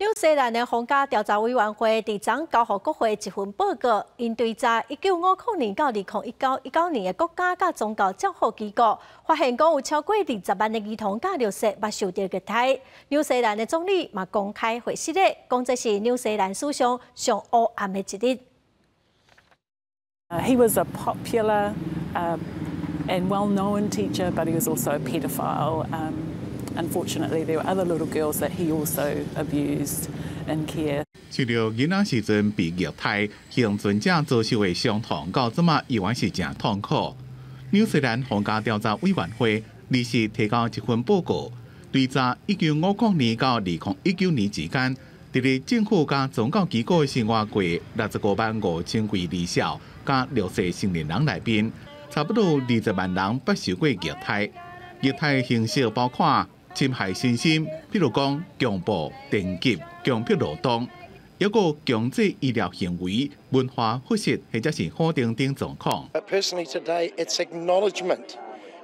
纽西兰的皇家调查委员会伫昨交予国会一份报告，因对查1950年到2019年的国家甲宗教照护机构，发现讲有超过20万的儿童甲弱势目受到虐待。纽西兰的总理嘛公开回释咧，讲这是纽西兰史上上黑暗的一日。He was a popular and well-known teacher, but he was also a paedophile. Unfortunately, there were other little girls that he also abused and cared. 除了囡仔时阵被虐待，幸存者遭受的伤痛，到即马依然是真痛苦。纽西兰皇家调查委员会临时提交一份报告，对查1950年到2019年之间，伫咧政府甲宗教机构生活过65万5000位离校甲弱势成年人内面，差不多20万人不受过虐待。虐待形式包括侵害身心，譬如讲强暴、电击、强迫劳动，还有强制医疗行为、文化忽视或者是否定等状况。Personally, today it's acknowledgement.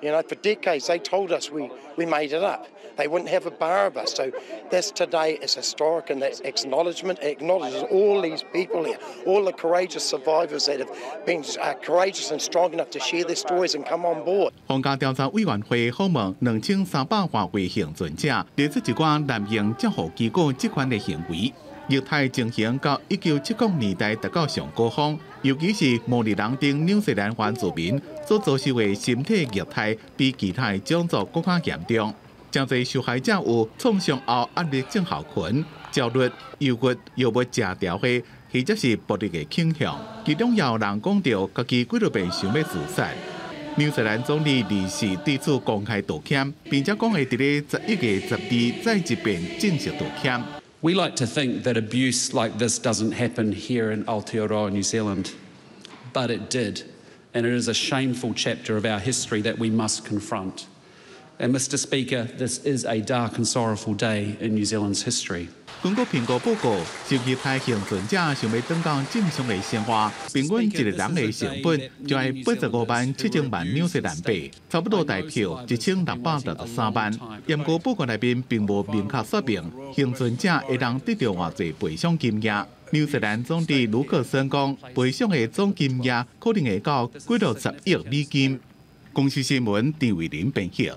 You know, for decades they told us we made it up. They wouldn't have a bar of us. So this today is historic, and that's acknowledgement. It acknowledges all these people here, all the courageous survivors that have been courageous and strong enough to share their stories and come on board. 皇家调查委员会访问2300多位幸存者，列出一寡滥用照护机构职权的行为。虐待情形到1970年代达到上高峰，尤其是毛利人等纽西兰原住民所遭受的身体虐待，比其他种族更加严重。真侪受害者有创伤后压力症候群、焦虑、忧郁、药物食调的，或者是暴力的倾向。其中也有人讲到家己几多遍想要自杀。纽西兰总理临时对此公开道歉，并且讲会伫咧11月12再一遍正式道歉。We like to think that abuse like this doesn't happen here in Aotearoa, New Zealand, but it did, and it is a shameful chapter of our history that we must confront. And Mr. Speaker, this is a dark and sorrowful day in New Zealand's history. 根据苹果报告，受虐待幸存者想要转到正常的生活，平均一个人的成本就要85.7万纽西兰币，差不多大票1663万。研究报告内面并无明确说明幸存者会当得到偌济赔偿金额。纽西兰总理卢克森讲，赔偿的总金额可能会到几60亿美金。公司新闻，陈伟林编译。